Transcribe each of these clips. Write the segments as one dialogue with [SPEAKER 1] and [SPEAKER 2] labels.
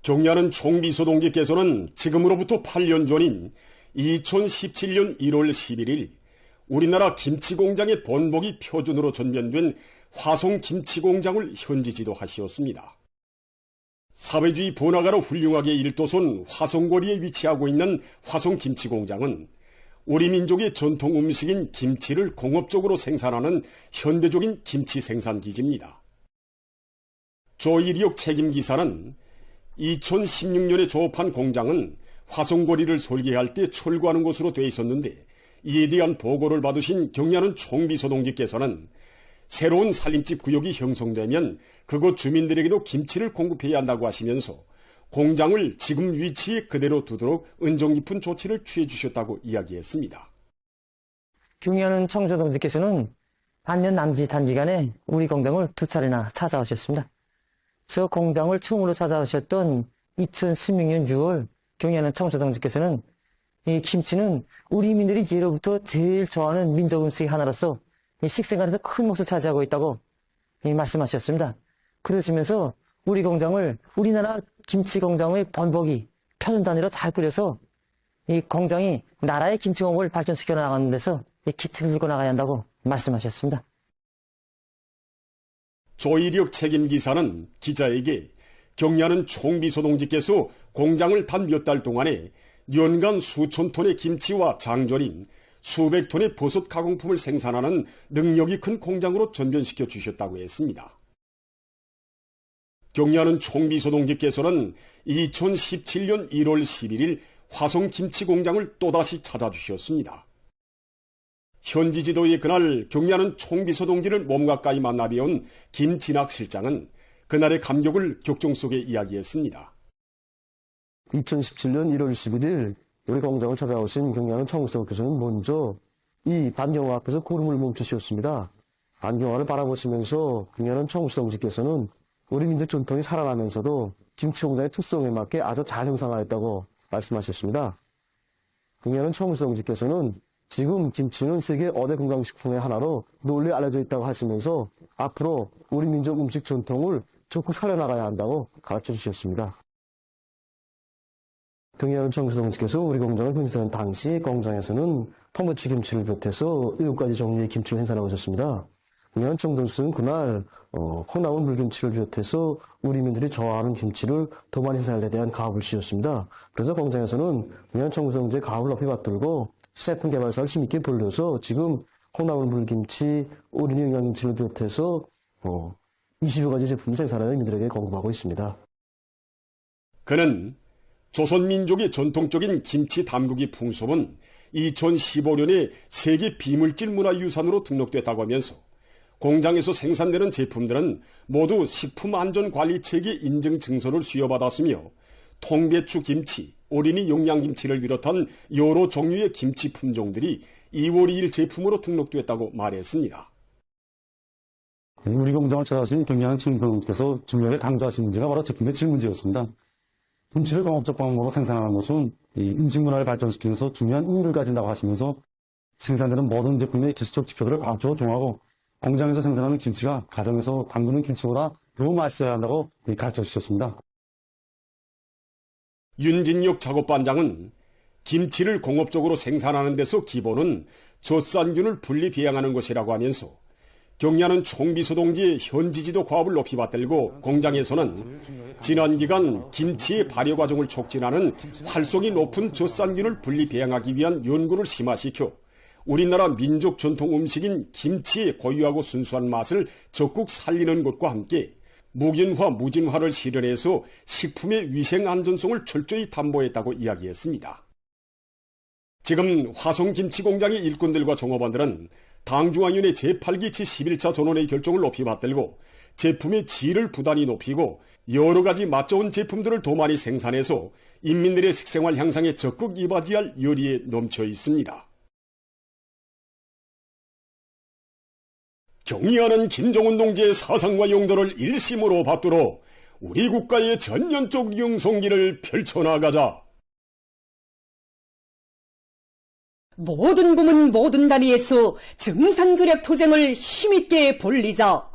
[SPEAKER 1] 경리하는 총비서 동지께서는 지금으로부터 8년 전인 2017년 1월 11일 우리나라 김치공장의 번복이 표준으로 전면된 화성김치공장을 현지 지도하시었습니다. 사회주의 번화가로 훌륭하게 일도선 화성거리에 위치하고 있는 화성김치공장은 우리 민족의 전통 음식인 김치를 공업적으로 생산하는 현대적인 김치 생산기지입니다. 조일이옥 책임기사는 2016년에 조업한 공장은 화성거리를 설계할 때 철거하는 것으로 돼 있었는데 이에 대한 보고를 받으신 경리하는 총비서 동지께서는 새로운 살림집 구역이 형성되면 그곳 주민들에게도 김치를 공급해야 한다고 하시면서 공장을 지금 위치에 그대로 두도록 은정 깊은 조치를 취해 주셨다고 이야기했습니다.
[SPEAKER 2] 경리하는 청조 동지께서는 반년 남짓 단기간에 우리 공장을 2차례나 찾아오셨습니다. 저 공장을 처음으로 찾아오셨던 2016년 6월 경리하는 청조 동지께서는 이 김치는 우리 민들이 예로부터 제일 좋아하는 민족 음식 하나로서 식생활에서 큰 몫을 차지하고 있다고 말씀하셨습니다. 그러시면서 우리 공장을 우리나라 김치 공장의 번복이 표준 단위로 잘 꾸려서 이 공장이 나라의 김치 공업을 발전시켜 나가는 데서 기틀을 들고 나가야 한다고 말씀하셨습니다.
[SPEAKER 1] 조일이옥 책임기사는 기자에게 경리하는 총비서 동지께서 공장을 단 몇 달 동안에 연간 수천 톤의 김치와 장조림, 수백 톤의 버섯 가공품을 생산하는 능력이 큰 공장으로 전변시켜 주셨다고 했습니다. 경리하는 총비서 동지께서는 2017년 1월 11일 화성김치공장을 또다시 찾아주셨습니다. 현지 지도의 그날 경리하는 총비서 동지를 몸 가까이 만나 뵈온 김진학 실장은 그날의 감격을 격정 속에 이야기했습니다.
[SPEAKER 3] 2017년 1월 11일 우리 공장을 찾아오신 경리하는 총비서께서는 먼저 이 반경화 앞에서 고름을 멈추셨습니다. 반경화를 바라보시면서 경리하는 총비서 동지께서는 우리 민족 전통이 살아나면서도 김치 공장의 특성에 맞게 아주 잘 형성하였다고 말씀하셨습니다. 경리하는 총비서 동지께서는 지금 김치는 세계 5대 건강식품의 하나로 널리 알려져 있다고 하시면서 앞으로 우리 민족 음식 전통을 적극 살려나가야 한다고 가르쳐 주셨습니다. 경리하는 총비서 동지께서 우리 공장을 편입한 당시 공장에서는 통배추 김치를 비롯해서 7가지 종류의 김치를 생산하고 있었습니다. 경리하는 총비서 동지께서는 그날 콩나물 물김치를 비롯해서 우리 민들이 좋아하는 김치를 더 많이 생산에 대한 가업을 씌웠습니다. 그래서 공장에서는 경리하는 총비서 동지의 가업을 높이 받들고 시제품 개발사를 힘있게 벌려서 지금 콩나물 물김치, 어린이 영양김치를 비롯해서 20여 가지 제품을 생산하여 민들에게 공급하고 있습니다.
[SPEAKER 1] 그는 조선민족의 전통적인 김치 담그기 풍습은 2015년에 세계 비물질 문화유산으로 등록됐다고 하면서 공장에서 생산되는 제품들은 모두 식품안전관리체계 인증 증서를 수여받았으며 통배추 김치, 어린이 영양김치를 비롯한 여러 종류의 김치 품종들이 2월 2일 제품으로 등록됐다고 말했습니다.
[SPEAKER 4] 우리 공장을 찾아오신 경리하는 총비서께서 중요하게 강조하신 문제가 바로 제품의 질 문제였습니다. 김치를 공업적 방법으로 생산하는 것은 음식 문화를 발전시키면서 중요한 의미를 가진다고 하시면서 생산되는 모든 제품의 기술적 지표들을 과학적으로 정하고 공장에서 생산하는 김치가 가정에서 담그는 김치보다 더 맛있어야 한다고 가르쳐 주셨습니다.
[SPEAKER 1] 윤진역 작업반장은 김치를 공업적으로 생산하는 데서 기본은 젖산균을 분리 배양하는 것이라고 하면서 경리하는 총비서 동지의 현지지도 과업을 높이 받들고 공장에서는 지난 기간 김치의 발효 과정을 촉진하는 활성이 높은 젖산균을 분리 배양하기 위한 연구를 심화시켜 우리나라 민족 전통 음식인 김치의 고유하고 순수한 맛을 적극 살리는 것과 함께 무균화, 무진화를 실현해서 식품의 위생 안전성을 철저히 담보했다고 이야기했습니다. 지금 화성김치공장의 일꾼들과 종업원들은 당중앙위원회 제8기 제11차 전원의 결정을 높이 받들고 제품의 질을 부단히 높이고 여러 가지 맛 좋은 제품들을 더 많이 생산해서 인민들의 식생활 향상에 적극 이바지할 열의에 넘쳐 있습니다. 경의하는 김정은 동지의 사상과 용도를 일심으로 받들어 우리 국가의 전면적 영성기를 펼쳐나가자.
[SPEAKER 5] 모든 부문 모든 다리에서 증산조력 투쟁을 힘있게 벌리자.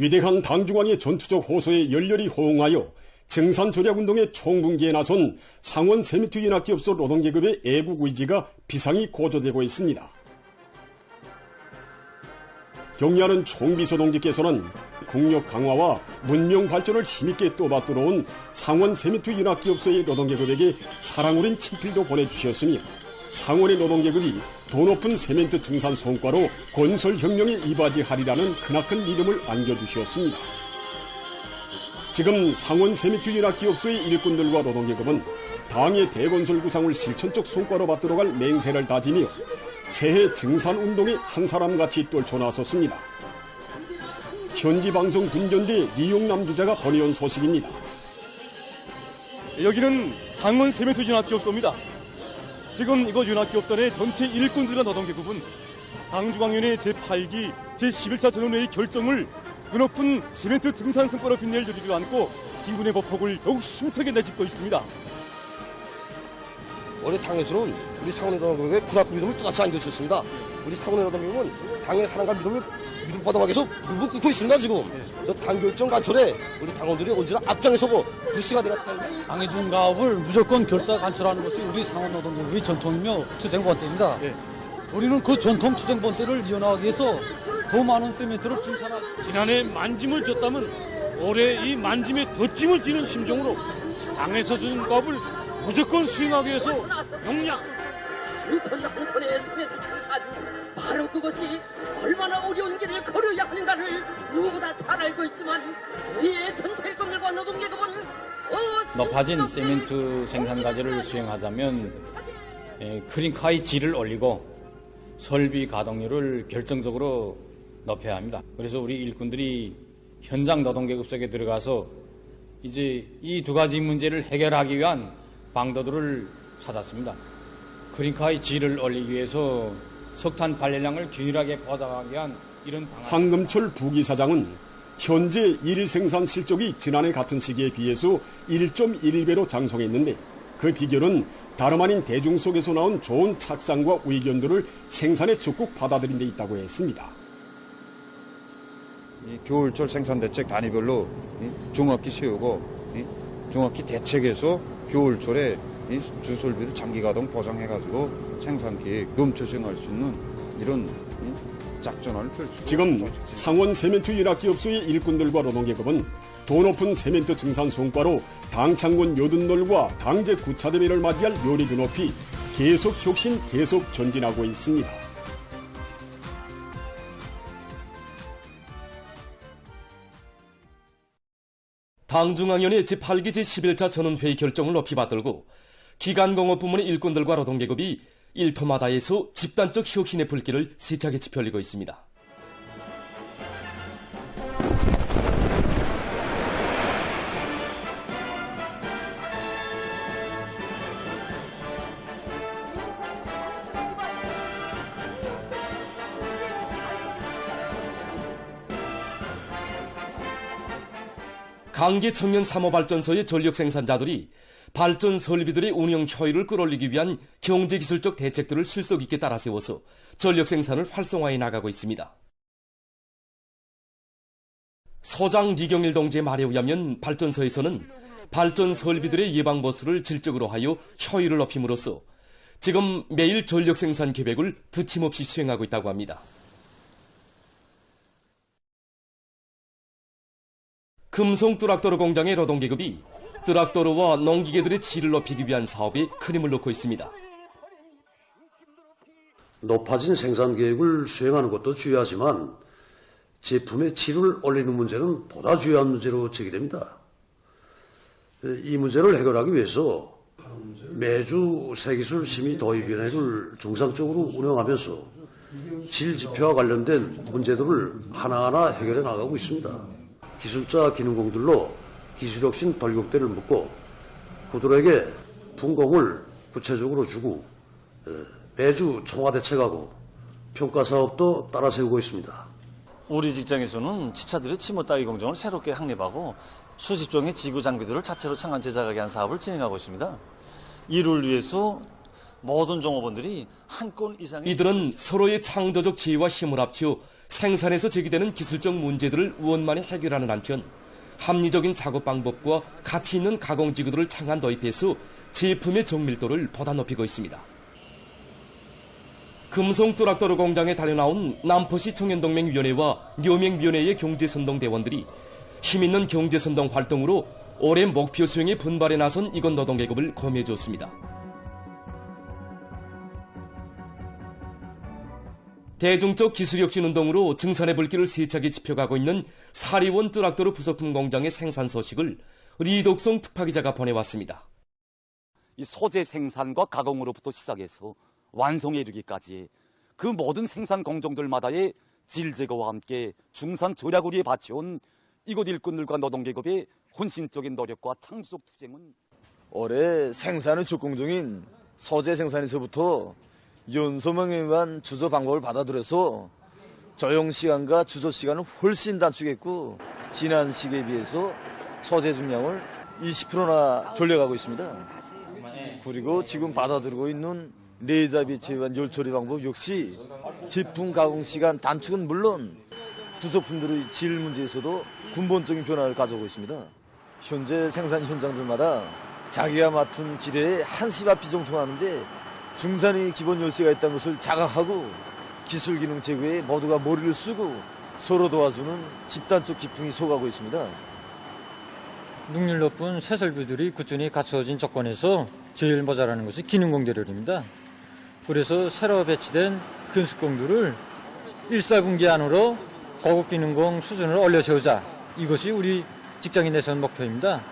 [SPEAKER 1] 위대한 당중앙의 전투적 호소에 열렬히 호응하여 증산조약운동의 총분기에 나선 상원 세미트 윤학기업소 노동계급의 애국 의지가 비상히 고조되고 있습니다. 경리하는 총비서 동지께서는 국력 강화와 문명 발전을 힘있게 또받들어온 상원 세미트 윤학기업소의 노동계급에게 사랑 어린 친필도 보내주셨으며 상원의 노동계급이 더 높은 세멘트 증산 성과로 건설혁명에 이바지하리라는 크나큰 믿음을 안겨주셨습니다. 지금 상원 세미트 윤학기업소의 일꾼들과 노동계급은 당의 대건설 구상을 실천적 성과로 받들어갈 맹세를 다지며 새해 증산운동에 한 사람같이 떨쳐나섰습니다. 현지방송 군전대 리용남 기자가 보내온 소식입니다.
[SPEAKER 6] 여기는 상원 세미트 윤학기업소입니다. 지금 이곳 윤학기업소 내 전체 일꾼들과 노동계급은 당중앙위원회 제8기 제11차 전원회의 결정을 그 높은 세멘트 등산 성과로 빛낼 여지도 않고 진군의 보폭을 더욱 힘차게 내짓고 있습니다.
[SPEAKER 3] 올해 당에서는 우리 상원의 노동계급의 군악구 믿음을 또다시 안겨주셨습니다. 우리 상원의 노동계급은 당의 사랑과 믿음을 믿음바닥 위해서 불불 끓고 있습니다. 지금 당 결정 간철에 우리 당원들이 언제나 앞장에서고 불씨가 되겠다는
[SPEAKER 7] 당의 준 가업을 무조건 결사 간철하는 것이 우리 상원 노동계급의 전통이며 투쟁본대입니다. 우리는 그 전통 투쟁본대를 이어나가기 위해서 더 많은 세멘트를 증산하고
[SPEAKER 8] 지난해 만짐을 줬다면 올해 이 만짐에 덧짐을 지는 심정으로 당에서 준 값을 무조건 수행하기 위해서 용량
[SPEAKER 9] 한톤의 세멘트 증산 바로 그것이 얼마나 어려운 길을 걸어야 하는가를 누구보다 잘 알고 있지만 우리의 전체 일꾼들과 노동계급은
[SPEAKER 10] 높아진 세멘트 생산 과제를 수행하자면 크린카의 질을 올리고 설비 가동률을 결정적으로 높여야 합니다. 그래서 우리 일꾼들이 현장 노동계급 속에 들어가서 이제 이 두 가지 문제를 해결하기 위한 방도들을 찾았습니다. 크린카의 질을 올리기 위해서 석탄 발열량을 균일하게 보장하기 위한 이런 방안.
[SPEAKER 1] 황금철 부기사장은 현재 일 생산 실적이 지난해 같은 시기에 비해서 1.1배로 장성했는데 그 비결은 다름 아닌 대중 속에서 나온 좋은 착상과 의견들을 생산에 적극 받아들인 데 있다고 했습니다.
[SPEAKER 11] 이 겨울철 생산대책 단위별로 종합기 세우고 종합기 대책에서 겨울철에 주설비를 장기가동 보장해가지고 생산계획 넘쳐 수행할 수 있는 이런 작전을 펼치고
[SPEAKER 1] 지금 상원 세멘트 윤학기업소의 일꾼들과 노동계급은 더 높은 세멘트 증산 성과로 당창군 요든놀과 당제 구차대회를 맞이할 요리도 높이 계속 혁신 계속 전진하고 있습니다.
[SPEAKER 12] 당중앙위원회 제8기 제11차 전원회의 결정을 높이 받들고 기간공업 부문의 일꾼들과 노동계급이 일터마다에서 집단적 혁신의 불길을 세차게 지펴올리고 있습니다. 강계 청년 삼호발전소의 전력 생산자들이 발전 설비들의 운영 효율을 끌어올리기 위한 경제기술적 대책들을 실속 있게 따라 세워서 전력 생산을 활성화해 나가고 있습니다. 소장 리경일 동지의 말에 의하면 발전소에서는 발전 설비들의 예방 보수를 질적으로 하여 효율을 높임으로써 지금 매일 전력 생산 계획을 드침없이 수행하고 있다고 합니다. 금송 트락터로 공장의 노동계급이 트락터로와 농기계들의 질을 높이기 위한 사업에 큰 힘을 놓고 있습니다.
[SPEAKER 13] 높아진 생산 계획을 수행하는 것도 중요하지만 제품의 질을 올리는 문제는 보다 중요한 문제로 제기됩니다. 이 문제를 해결하기 위해서 매주 세기술 심의 도입위원회를 정상적으로 운영하면서 질 지표와 관련된 문제들을 하나하나 해결해 나가고 있습니다. 기술자 기능공들로 기술혁신 돌격대를 묶고 그들에게 분공을 구체적으로 주고 매주 총화대책하고 평가사업도 따라 세우고 있습니다.
[SPEAKER 7] 우리 직장에서는 지차들의 치모 따위 공정을 새롭게 확립하고 수십 종의 지구 장비들을 자체로 창안 제작하게 한 사업을 진행하고 있습니다. 이를 위해서 모든 종업원들이 한 건 이상의
[SPEAKER 12] 이들은 서로의 창조적 지혜와 힘을 합쳐 생산에서 제기되는 기술적 문제들을 원만히 해결하는 한편 합리적인 작업 방법과 가치 있는 가공지구들을 창안 도입해서 제품의 정밀도를 보다 높이고 있습니다. 금성 뚜락도로 공장에 달려나온 남포시 청년동맹위원회와 묘맹위원회의 경제선동대원들이 힘있는 경제선동 활동으로 올해 목표 수행에 분발에 나선 이곳 노동계급을 검해줬습니다. 대중적 기술혁신 운동으로 증산의 불길을 세차게 지펴가고 있는 사리원 뚜락도로 부속품 공장의 생산 소식을 리독성 특파기자가 보내왔습니다.
[SPEAKER 14] 이 소재 생산과 가공으로부터 시작해서 완성에 이르기까지 그 모든 생산 공정들마다의 질 제거와 함께 중산 절약을 위해 바쳐온 이곳 일꾼들과 노동계급의 혼신적인 노력과 창조적 투쟁은
[SPEAKER 15] 올해 생산의 주공정인 소재 생산에서부터 연소망에 의한 주소 방법을 받아들여서 조용 시간과 주소 시간을 훨씬 단축했고 지난 시기에 비해서 소재 중량을 20%나 졸려가고 있습니다. 그리고 지금 받아들이고 있는 레이저 빛에 의한 열 처리 방법 역시 제품 가공 시간 단축은 물론 부속품들의 질 문제에서도 근본적인 변화를 가져오고 있습니다. 현재 생산 현장들마다 자기가 맡은 기대에 한시 앞 비정통하는데 중산의 기본 열쇠가 있다는 것을 자각하고 기술 기능 제고에 모두가 머리를 쓰고 서로 도와주는 집단적 기풍이 솟아가고 있습니다.
[SPEAKER 7] 능률 높은 새설비들이 꾸준히 갖추어진 조건에서 제일 모자라는 것이 기능공대료입니다. 그래서 새로 배치된 견습공들을 1사분기 안으로 고급 기능공 수준을 올려세우자. 이것이 우리 직장인 내선 목표입니다.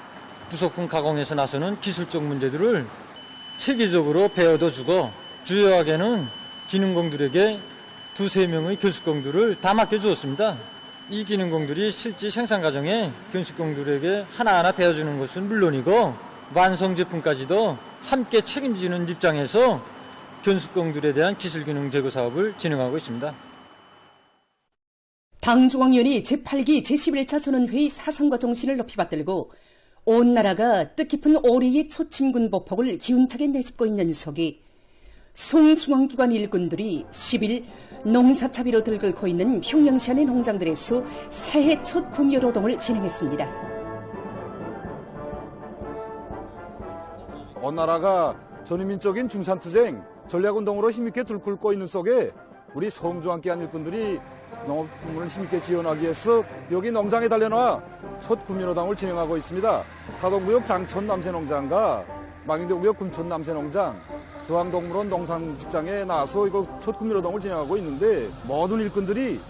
[SPEAKER 7] 부속품 가공에서 나서는 기술적 문제들을 체계적으로 배워둬주고 주요하게는 기능공들에게 2-3명의 견습공들을 다 맡겨주었습니다. 이 기능공들이 실제 생산 과정에 견습공들에게 하나하나 배워주는 것은 물론이고 완성 제품까지도 함께 책임지는 입장에서 견습공들에 대한 기술기능 제고 사업을 진행하고 있습니다.
[SPEAKER 5] 당중앙위원회 제8기 제11차 전원회의 사상과 정신을 높이 받들고 온 나라가 뜻깊은 올해의 초친군 보폭을 기운차게 내짚고 있는 속에 송중앙기관 일꾼들이 10일 농사차비로 들끓고 있는 평양시안의 농장들에서 새해 첫 구미호 노동을 진행했습니다.
[SPEAKER 16] 온 나라가 전인민적인 중산투쟁, 전략운동으로 힘있게 들끓고 있는 속에 우리 송중앙기관 일꾼들이 농업부문을 힘있게 지원하기 위해서 여기 농장에 달려나와 첫 구미노동을 진행하고 있습니다. 사동구역 장천 남새농장과 망인대구역 금천 남새농장, 중앙동물원 농산직장에 나와서 이거 첫 구미노동을 진행하고 있는데 모든 일꾼들이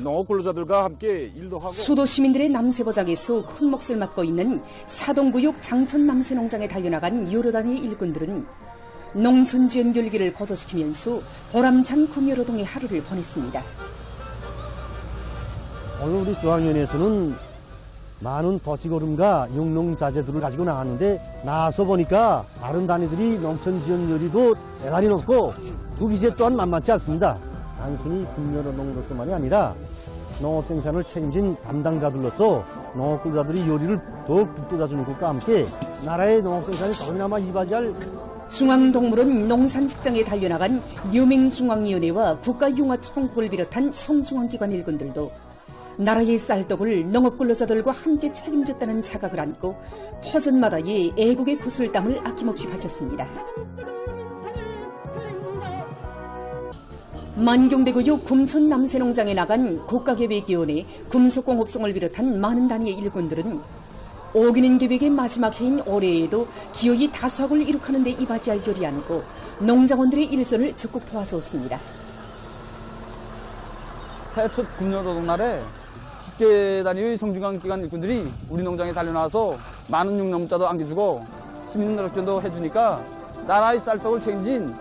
[SPEAKER 16] 농업 근로자들과 함께 일도 하고
[SPEAKER 5] 수도 시민들의 남새보장에서 큰 몫을 맡고 있는 사동구역 장천 남새농장에 달려나간 여러 단위의 일꾼들은 농촌지원 결기를 고조시키면서 보람찬 구미노동의 하루를 보냈습니다.
[SPEAKER 3] 오늘 우리 중앙위원회에서는 많은 도시걸음과 영농자재들을 가지고 나왔는데 나와서 보니까 다른 단위들이 농촌지원율이도 대단히 높고 그 기세 또한 만만치 않습니다. 단순히 군면노동으로서만이 아니라 농업생산을 책임진 담당자들로서 농업근로자들이 요리를 더욱 북돋아주는 것과 함께 나라의 농업생산이 더나마 이바지할
[SPEAKER 5] 중앙동물원 농산직장에 달려나간 묘맹중앙위원회와 국가융화총국을 비롯한 송중앙기관 일꾼들도 나라의 쌀떡을 농업근로자들과 함께 책임졌다는 자각을 안고 포전마다의 애국의 구슬땀을 아낌없이 바쳤습니다. 만경대구역 금천 남새농장에 나간 국가계획위원회 금속공업성을 비롯한 많은 단위의 일꾼들은 오기는 계획의 마지막 해인 올해에도 기어이 다수학을 이룩하는 데 이바지할 결의 안고 농장원들의 일선을 적극 도와주었습니다.
[SPEAKER 17] 새해 첫 금요노동날에 10개 단위의 송중앙기관 일꾼들이 우리 농장에 달려나와서 많은 육농자도 안겨주고 시민노력전도 해주니까 나라의 쌀떡을 책임진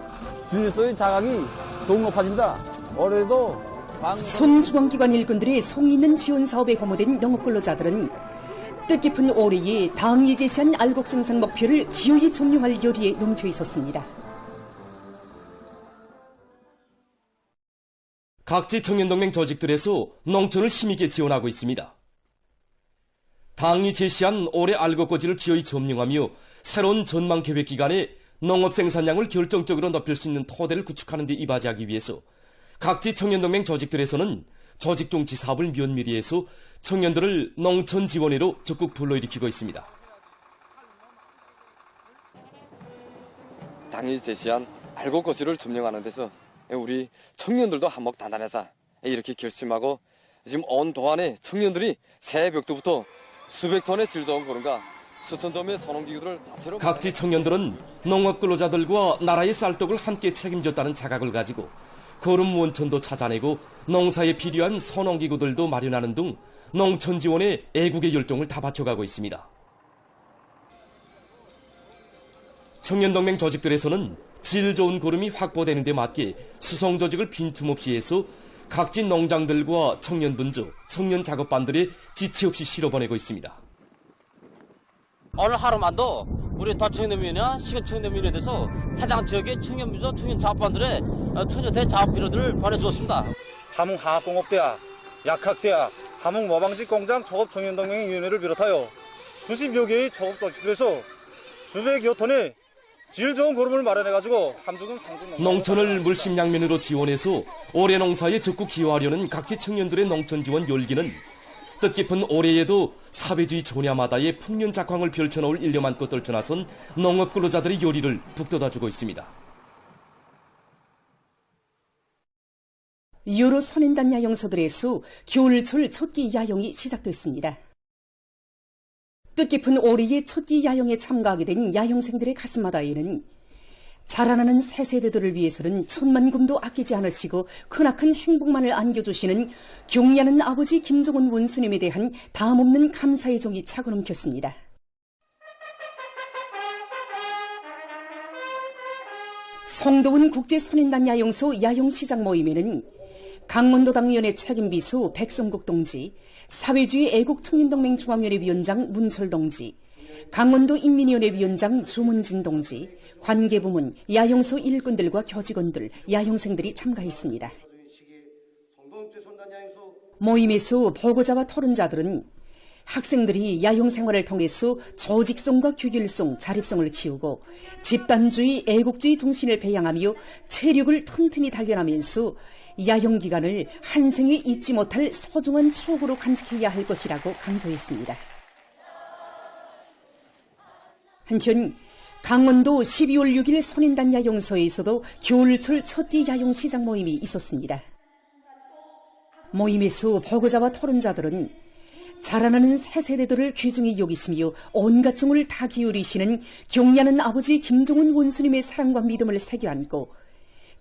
[SPEAKER 17] 주민으로서의 자각이 더욱 높아집니다. 올해도
[SPEAKER 5] 송중앙기관 일꾼들의 성 있는 지원 사업에 허무된 농업근로자들은 뜻깊은 올해에 당이 제시한 알곡 생산 목표를 기어이 점령할 결의에 넘쳐 있었습니다.
[SPEAKER 12] 각지 청년동맹 조직들에서 농촌을 힘있게 지원하고 있습니다. 당이 제시한 올해 알곡고지를 기어이 점령하며 새로운 전망계획 기간에 농업 생산량을 결정적으로 높일 수 있는 토대를 구축하는 데 이바지하기 위해서 각지 청년동맹 조직들에서는 조직종치 사업을 면밀히 해서 청년들을 농촌지원회로 적극 불러일으키고 있습니다.
[SPEAKER 18] 당이 제시한 알곡거시를 점령하는 데서 우리 청년들도 한몫 단단해서 이렇게 결심하고 지금 온 동안에 청년들이 새벽부터 수백 톤의 질 좋은 고름과 수천 점의 선홍기구들을 자체로
[SPEAKER 12] 각지 청년들은 농업 근로자들과 나라의 쌀떡을 함께 책임졌다는 자각을 가지고 거름 원천도 찾아내고 농사에 필요한 선홍기구들도 마련하는 등 농촌 지원에 애국의 열정을 다 바쳐가고 있습니다. 청년동맹 조직들에서는 질 좋은 거름이 확보되는 데 맞게 수송 조직을 빈틈없이 해서 각지 농장들과 청년분조, 청년 작업반들의 지체 없이 실어보내고 있습니다.
[SPEAKER 19] 오늘 하루만도 우리 도청년위원회나 시군청년위원회에 대해서 해당 지역의 청년분조, 청년 작업반들의 청년대 작업비료들을 보내주었습니다.
[SPEAKER 20] 함흥화학공업대학, 약학대학, 함흥모방직공장 초급청년동맹위원회를 비롯하여 수십여 개의 초급조직들에서 수백여 톤의 질 좋은 거름을 마련해가지고 함주군 상주
[SPEAKER 12] 농촌을 물심양면으로 지원해서 올해 농사에 적극 기여하려는 각지 청년들의 농촌 지원 열기는 뜻깊은 올해에도 사회주의 전야마다의 풍년 작황을 펼쳐놓을 일념안고 떨쳐나선 농업 근로자들의 요리를 북돋아주고 있습니다.
[SPEAKER 5] 여러 선인단 야영소들에서 겨울철 촛기 야영이 시작됐습니다. 뜻깊은 올해의 촛기 야영에 참가하게 된 야영생들의 가슴마다에는 자라나는 새 세대들을 위해서는 천만금도 아끼지 않으시고 크나큰 행복만을 안겨주시는 경리하는 아버지 김종원 원수님에 대한 다함없는 감사의 정이 차고 넘쳤습니다. 송도원 국제선인단 야영소 야영시장 모임에는 강원도 당위원회 책임비서 백성국 동지, 사회주의 애국청년동맹 중앙위원회 위원장 문철 동지, 강원도 인민위원회 위원장 주문진 동지, 관계부문, 야영소 일꾼들과 교직원들, 야영생들이 참가했습니다. 모임에서 보고자와 토론자들은 학생들이 야영생활을 통해서 조직성과 규율성, 자립성을 키우고 집단주의, 애국주의 정신을 배양하며 체력을 튼튼히 단련하면서 야영기간을 한생에 잊지 못할 소중한 추억으로 간직해야 할 것이라고 강조했습니다. 한편 강원도 12월 6일 선인단 야영소에서도 겨울철 첫띠 야영시장 모임이 있었습니다. 모임에서 보고자와 토론자들은 자라나는 새 세대들을 귀중히 여기시며 온갖 정을 다 기울이시는 경리하는 아버지 김종원 원수님의 사랑과 믿음을 새겨안고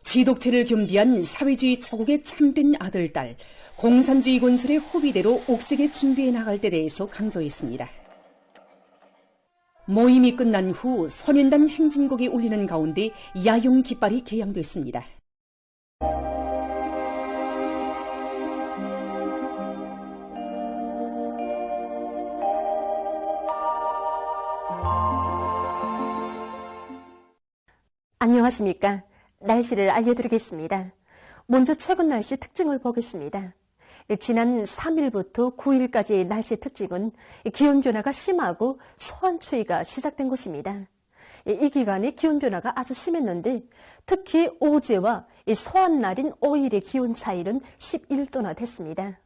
[SPEAKER 5] 지독체를 겸비한 사회주의 초국의 참된 아들, 딸, 공산주의 건설의 호비대로 옥색에 준비해 나갈 때 대해서 강조했습니다. 모임이 끝난 후 선인단 행진곡이 울리는 가운데 야영 깃발이 개양됐습니다.
[SPEAKER 21] 안녕하십니까. 날씨를 알려드리겠습니다. 먼저 최근 날씨 특징을 보겠습니다. 지난 3일부터 9일까지의 날씨 특징은 기온 변화가 심하고 소환 추위가 시작된 것입니다. 이 기간에 기온 변화가 아주 심했는데 특히 어제와 소환 날인 5일의 기온 차이는 11도나 됐습니다.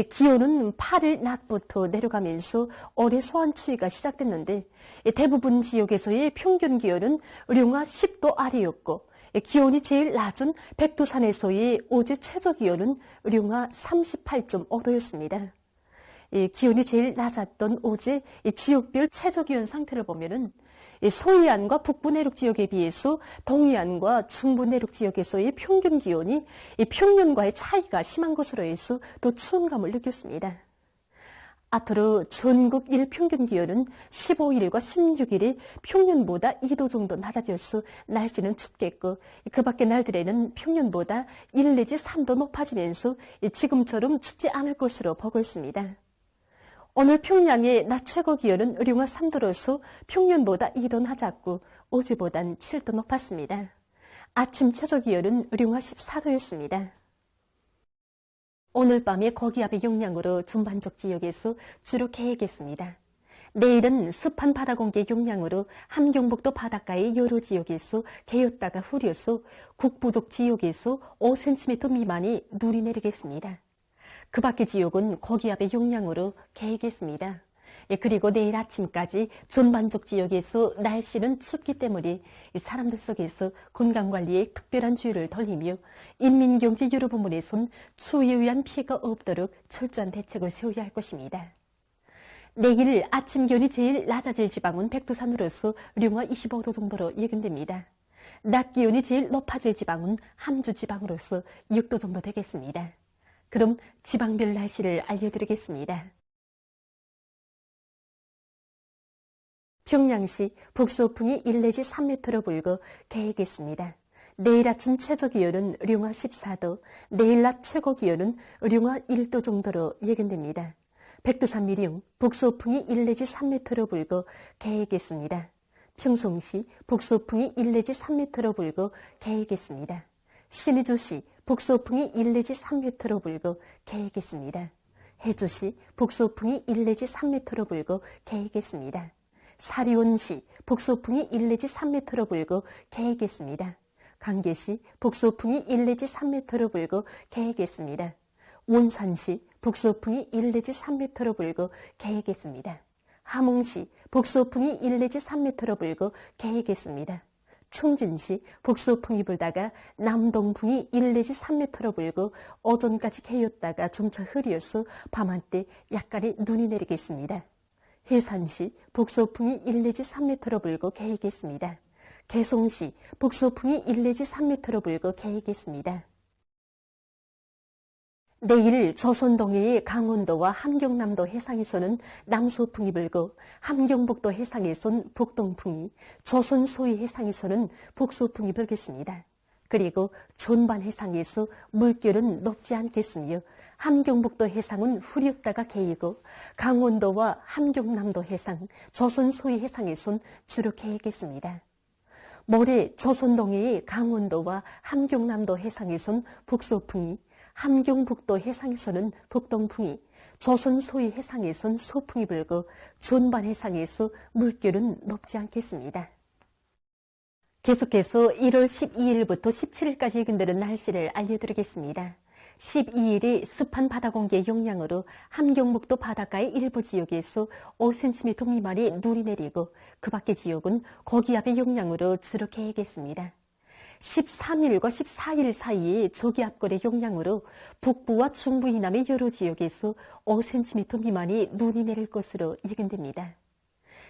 [SPEAKER 21] 기온은 8일 낮부터 내려가면서 올해 소환 추위가 시작됐는데 대부분 지역에서의 평균 기온은 영하 10도 아래였고 기온이 제일 낮은 백두산에서의 어제 최저 기온은 영하 38.5도였습니다. 기온이 제일 낮았던 어제 지역별 최저 기온 상태를 보면은 서해안과 북부 내륙 지역에 비해서 동해안과 중부 내륙 지역에서의 평균 기온이 평년과의 차이가 심한 것으로 해서 더 추운 감을 느꼈습니다. 앞으로 전국 일평균 기온은 15일과 16일에 평년보다 2도 정도 낮아져서 날씨는 춥겠고 그 밖의 날들에는 평년보다 1 내지 3도 높아지면서 지금처럼 춥지 않을 것으로 보고 있습니다. 오늘 평양의 낮 최고 기온은 영하 3도로서 평년보다 2도 낮았고 어제보단 7도 높았습니다. 아침 최저 기온은 영하 14도였습니다. 오늘 밤에 고기압의 영향으로 전반적 지역에서 주로 개겠습니다. 내일은 습한 바다 공기 영향으로 함경북도 바닷가의 여러 지역에서 개었다가 흐려서 국부족 지역에서 5cm 미만의 눈이 내리겠습니다. 그 밖의 지역은 고기압의 영향으로 개겠습니다. 그리고 내일 아침까지 전반적 지역에서 날씨는 춥기 때문에 사람들 속에서 건강관리에 특별한 주의를 돌리며 인민경제 여러 부문에선 추위에 의한 피해가 없도록 철저한 대책을 세워야 할 것입니다. 내일 아침 기온이 제일 낮아질 지방은 백두산으로서 령화 25도 정도로 예견됩니다. 낮 기온이 제일 높아질 지방은 함주 지방으로서 6도 정도 되겠습니다. 그럼 지방별 날씨를 알려드리겠습니다. 평양시 북서풍이 1 내지 3m로 불고 개겠습니다. 내일 아침 최저 기온은 령화 14도, 내일 낮 최고 기온은 령화 1도 정도로 예견됩니다. 백두산 미령 북서풍이 1 내지 3m로 불고 개겠습니다. 평송시 북서풍이 1 내지 3m로 불고 개겠습니다. 신의주시 북서풍이 1 내지 3m로 불고 개겠습니다. 해주시 북서풍이 1 내지 3m로 불고 개겠습니다. 사리온시 북서풍이 1 내지 3m로 불고 개겠습니다. 강계시 북서풍이 1 내지 3m로 불고 개겠습니다. 원산시 북서풍이 1 내지 3m로 불고 개겠습니다. 함흥시 북서풍이 1 내지 3m로 불고 개겠습니다. 청진시 북서풍이 불다가 남동풍이 1 내지 3m로 불고 오전까지 개였다가 점차 흐려서 밤한때 약간의 눈이 내리겠습니다. 해산시 북서풍이 1 내지 3m로 불고 개겠습니다. 개송시 북서풍이 1 내지 3m로 불고 개겠습니다. 내일 조선동해의 강원도와 함경남도 해상에서는 남서풍이 불고 함경북도 해상에선 북동풍이, 조선 소위 해상에서는 북서풍이 불겠습니다. 그리고 전반 해상에서 물결은 높지 않겠으며 함경북도 해상은 흐렸다가 개이고 강원도와 함경남도 해상, 조선 소위 해상에선 주로 개겠습니다. 모레 조선동해의 강원도와 함경남도 해상에선 북서풍이, 함경북도 해상에서는 북동풍이, 조선 소위 해상에선 서풍이 불고 전반 해상에서 물결은 높지 않겠습니다. 계속해서 1월 12일부터 17일까지 예견되는 날씨를 알려드리겠습니다. 12일이 습한 바다 공기의 영향으로 함경북도 바닷가의 일부 지역에서 5cm 미만의 눈이 내리고 그 밖의 지역은 고기압의 영향으로 주로 개겠습니다. 13일과 14일 사이에 저기압골의 영향으로 북부와 중부 이남의 여러 지역에서 5cm 미만의 눈이 내릴 것으로 예견됩니다.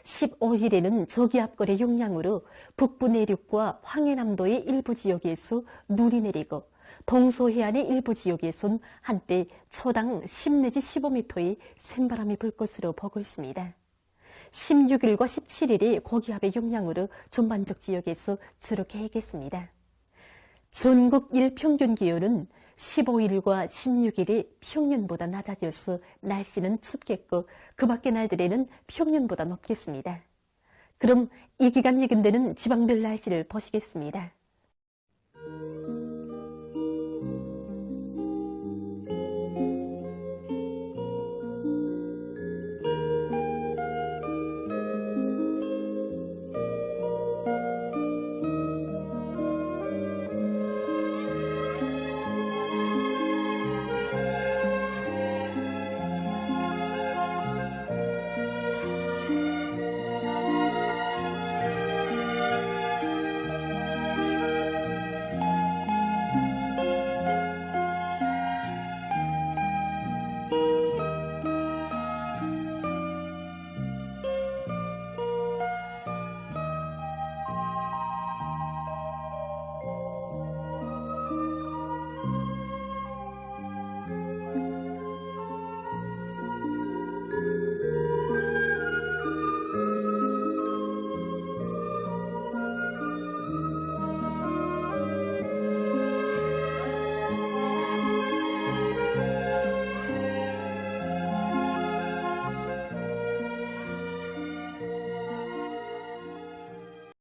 [SPEAKER 21] 15일에는 저기압골의 영향으로 북부 내륙과 황해남도의 일부 지역에서 눈이 내리고 동서해안의 일부 지역에선 한때 초당 10 내지 15m의 샘바람이 불 것으로 보고 있습니다. 16일과 17일이 고기압의 영향으로 전반적 지역에서 주로 개겠습니다. 전국 일평균 기온은 15일과 16일이 평년보다 낮아져서 날씨는 춥겠고 그 밖의 날들에는 평년보다 높겠습니다. 그럼 이 기간 예견되는 지방별 날씨를 보시겠습니다.